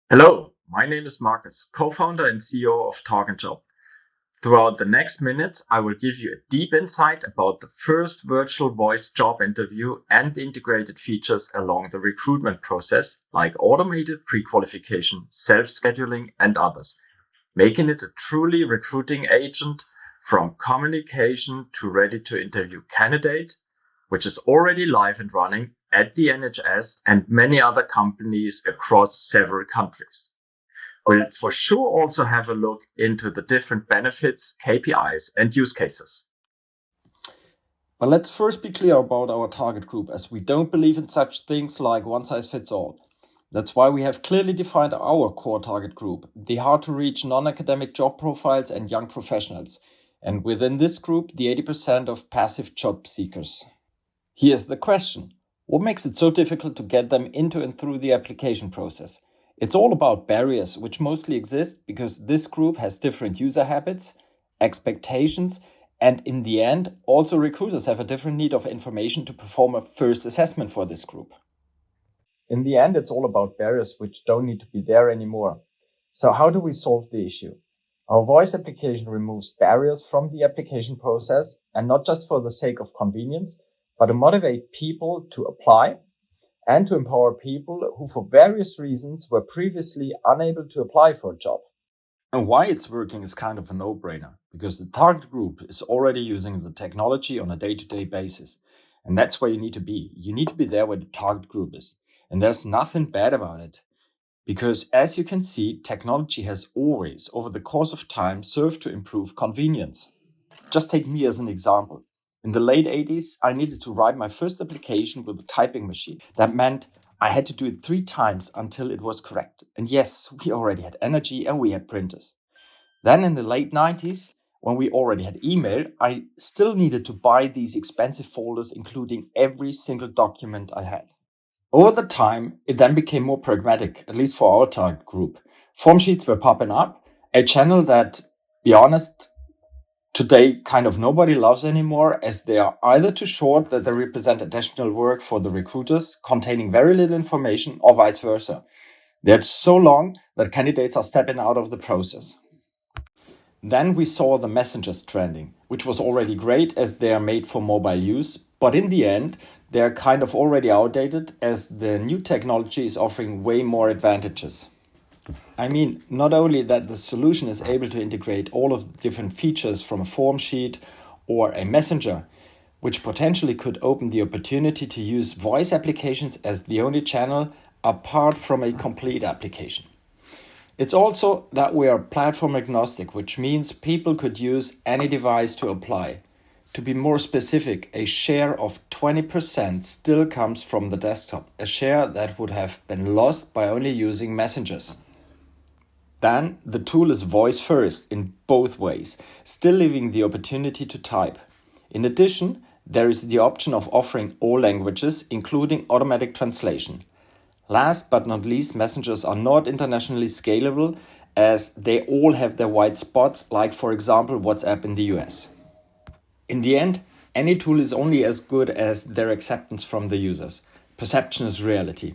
Hello, my name is Marcus, co-founder and CEO of Talk and Job. Throughout the next minutes, I will give you a deep insight about the first virtual voice job interview and the integrated features along the recruitment process, like automated pre-qualification, self-scheduling, and others, making it a truly recruiting agent from communication to ready to interview candidate, which is already live and running at the NHS and many other companies across several countries. We'll for sure also have a look into the different benefits, KPIs, and use cases. But let's first be clear about our target group, as we don't believe in such things like one size fits all. That's why we have clearly defined our core target group, the hard to reach non-academic job profiles and young professionals. And within this group, the 80% of passive job seekers. Here's the question. What makes it so difficult to get them into and through the application process? It's all about barriers, which mostly exist because this group has different user habits, expectations, and in the end, also recruiters have a different need of information to perform a first assessment for this group. In the end, it's all about barriers which don't need to be there anymore. So how do we solve the issue? Our voice application removes barriers from the application process, and not just for the sake of convenience, but to motivate people to apply and to empower people who for various reasons were previously unable to apply for a job. And why it's working is kind of a no-brainer, because the target group is already using the technology on a day-to-day basis. And that's where you need to be. You need to be there where the target group is. And there's nothing bad about it. Because as you can see, technology has always, over the course of time, served to improve convenience. Just take me as an example. In the late 80s, I needed to write my first application with a typing machine. That meant I had to do it 3 times until it was correct. And yes, we already had energy and we had printers. Then in the late 90s, when we already had email, I still needed to buy these expensive folders, including every single document I had. Over the time, it then became more pragmatic, at least for our target group. Form sheets were popping up, a channel that, be honest, today kind of nobody loves anymore, as they are either too short that they represent additional work for the recruiters, containing very little information, or vice versa. They're so long that candidates are stepping out of the process. Then we saw the messengers trending, which was already great as they are made for mobile use, but in the end, they are kind of already outdated as the new technology is offering way more advantages. I mean, not only that the solution is able to integrate all of the different features from a form sheet or a messenger, which potentially could open the opportunity to use voice applications as the only channel apart from a complete application. It's also that we are platform agnostic, which means people could use any device to apply. To be more specific, a share of 20% still comes from the desktop, a share that would have been lost by only using messengers. Then the tool is voice first in both ways, still leaving the opportunity to type. In addition, there is the option of offering all languages, including automatic translation. Last but not least, messengers are not internationally scalable as they all have their white spots, like for example WhatsApp in the US. In the end, any tool is only as good as their acceptance from the users. Perception is reality.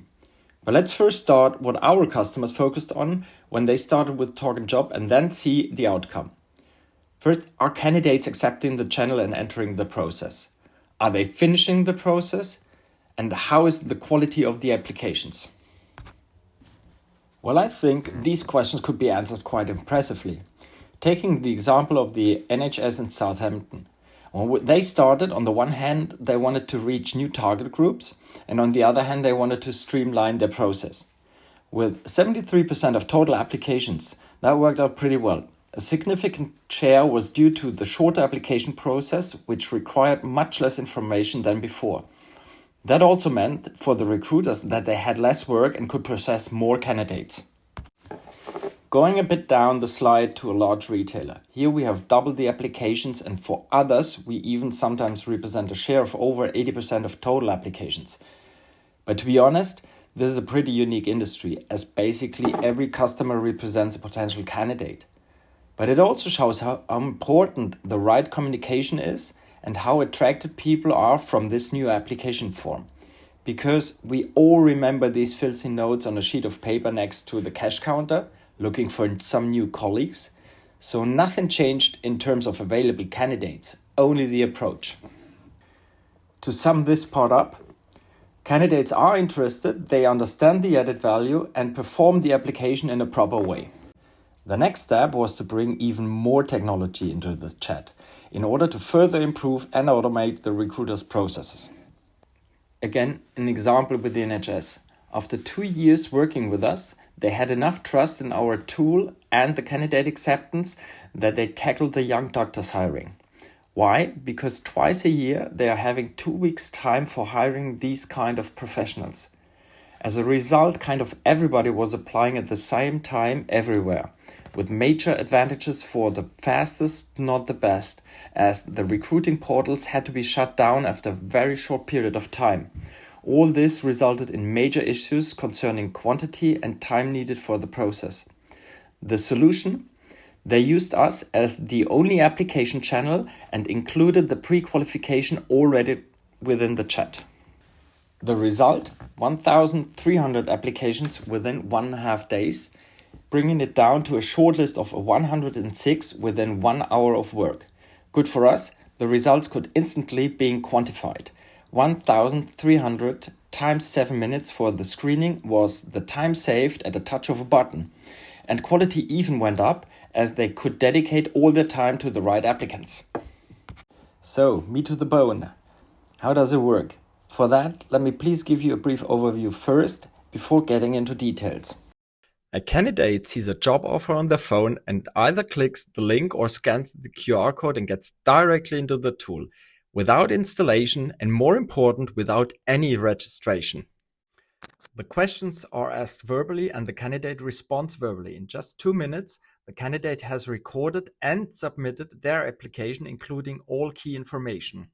But let's first start what our customers focused on when they started with Talk and Job and then see the outcome. First, are candidates accepting the channel and entering the process? Are they finishing the process? And how is the quality of the applications? Well, I think these questions could be answered quite impressively. Taking the example of the NHS in Southampton. When they started, on the one hand, they wanted to reach new target groups, and on the other hand, they wanted to streamline their process. With 73% of total applications, that worked out pretty well. A significant share was due to the shorter application process, which required much less information than before. That also meant for the recruiters that they had less work and could process more candidates. Going a bit down the slide to a large retailer. Here we have doubled the applications, and for others, we even sometimes represent a share of over 80% of total applications. But to be honest, this is a pretty unique industry, as basically every customer represents a potential candidate. But it also shows how important the right communication is and how attracted people are from this new application form. Because we all remember these filthy notes on a sheet of paper next to the cash counter, looking for some new colleagues. So nothing changed in terms of available candidates, only the approach. To sum this part up, candidates are interested, they understand the added value and perform the application in a proper way. The next step was to bring even more technology into the chat in order to further improve and automate the recruiters' processes. Again, an example with the NHS. After 2 years working with us, they had enough trust in our tool and the candidate acceptance that they tackled the young doctors hiring. Why? Because twice a year they are having 2 weeks time for hiring these kind of professionals. As a result, kind of everybody was applying at the same time everywhere, with major advantages for the fastest, not the best, as the recruiting portals had to be shut down after a very short period of time. All this resulted in major issues concerning quantity and time needed for the process. The solution? They used us as the only application channel and included the pre-qualification already within the chat. The result? 1,300 applications within 1.5 days, bringing it down to a shortlist of 106 within 1 hour of work. Good for us, the results could instantly be quantified. 1,300 times 7 minutes for the screening was the time saved at a touch of a button. And quality even went up as they could dedicate all their time to the right applicants. So, meat to the bone. How does it work? For that, let me please give you a brief overview first, before getting into details. A candidate sees a job offer on their phone and either clicks the link or scans the QR code and gets directly into the tool, without installation and, more important, without any registration. The questions are asked verbally and the candidate responds verbally. In just 2 minutes, the candidate has recorded and submitted their application, including all key information.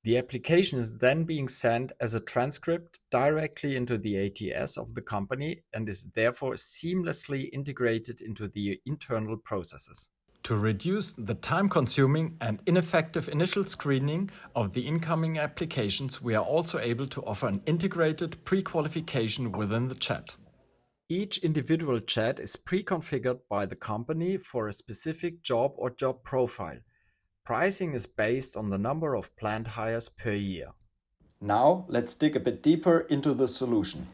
The application is then being sent as a transcript directly into the ATS of the company and is therefore seamlessly integrated into the internal processes. To reduce the time-consuming and ineffective initial screening of the incoming applications, we are also able to offer an integrated pre-qualification within the chat. Each individual chat is pre-configured by the company for a specific job or job profile. Pricing is based on the number of planned hires per year. Now, let's dig a bit deeper into the solution.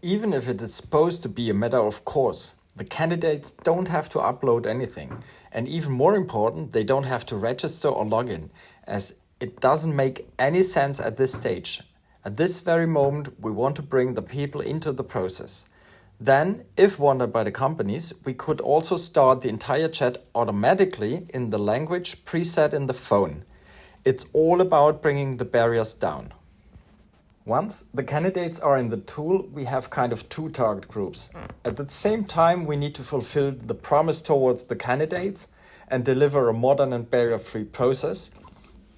Even if it is supposed to be a matter of course, the candidates don't have to upload anything. And even more important, they don't have to register or log in, as it doesn't make any sense at this stage. At this very moment, we want to bring the people into the process. Then, if wanted by the companies, we could also start the entire chat automatically in the language preset in the phone. It's all about bringing the barriers down. Once the candidates are in the tool, we have kind of 2 target groups. At the same time, we need to fulfill the promise towards the candidates and deliver a modern and barrier-free process.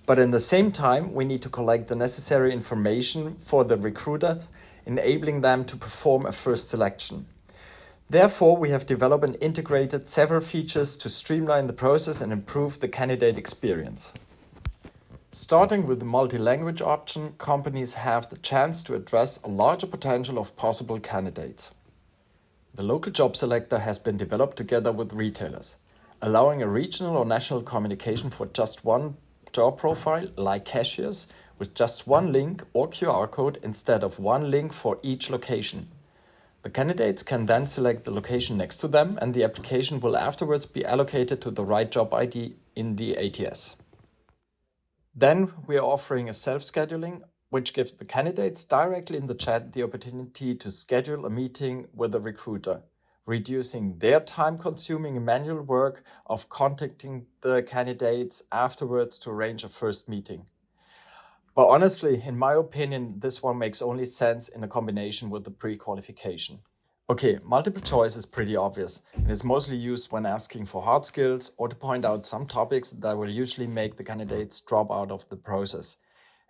But in the same time, we need to collect the necessary information for the recruiters, enabling them to perform a first selection. Therefore, we have developed and integrated several features to streamline the process and improve the candidate experience. Starting with the multi-language option, companies have the chance to address a larger potential of possible candidates. The local job selector has been developed together with retailers, allowing a regional or national communication for just one job profile, like cashiers, with just one link or QR code instead of one link for each location. The candidates can then select the location next to them and the application will afterwards be allocated to the right job ID in the ATS. Then we are offering a self-scheduling, which gives the candidates directly in the chat the opportunity to schedule a meeting with a recruiter, reducing their time-consuming manual work of contacting the candidates afterwards to arrange a first meeting. But honestly, in my opinion, this one makes only sense in a combination with the pre-qualification. Okay, multiple choice is pretty obvious and is mostly used when asking for hard skills or to point out some topics that will usually make the candidates drop out of the process.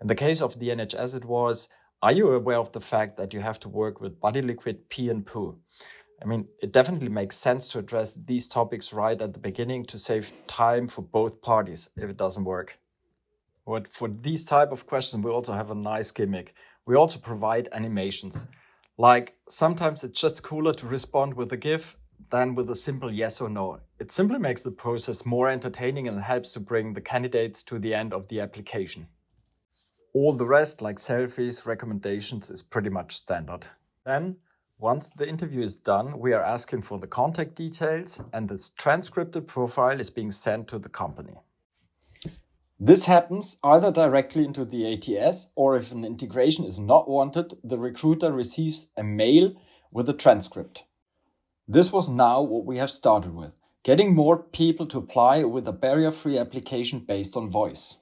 In the case of the NHS it was, are you aware of the fact that you have to work with body liquid pee and poo? I mean, it definitely makes sense to address these topics right at the beginning to save time for both parties if it doesn't work. But for these type of questions, we also have a nice gimmick. We also provide animations. Like sometimes it's just cooler to respond with a GIF than with a simple yes or no. It simply makes the process more entertaining and helps to bring the candidates to the end of the application. All the rest, like selfies, recommendations, is pretty much standard. Then, once the interview is done, we are asking for the contact details and this transcripted profile is being sent to the company. This happens either directly into the ATS, or if an integration is not wanted, the recruiter receives a mail with a transcript. This was now what we have started with, getting more people to apply with a barrier-free application based on voice.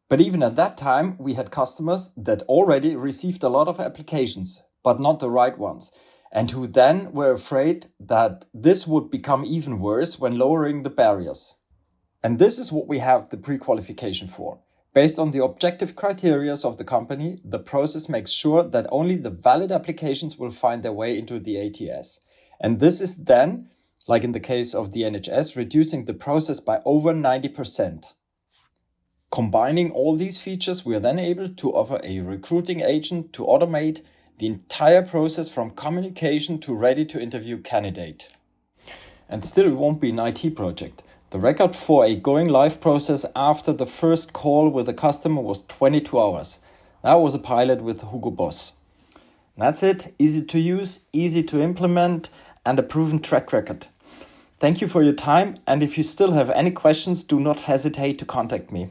But even at that time, we had customers that already received a lot of applications, but not the right ones, and who then were afraid that this would become even worse when lowering the barriers. And this is what we have the pre-qualification for. Based on the objective criteria of the company, the process makes sure that only the valid applications will find their way into the ATS. And this is then, like in the case of the NHS, reducing the process by over 90%. Combining all these features, we are then able to offer a recruiting agent to automate the entire process from communication to ready to interview candidate. And still, it won't be an IT project. The record for a going live process after the first call with the customer was 22 hours. That was a pilot with Hugo Boss. That's it. Easy to use, easy to implement, and a proven track record. Thank you for your time, and if you still have any questions, do not hesitate to contact me.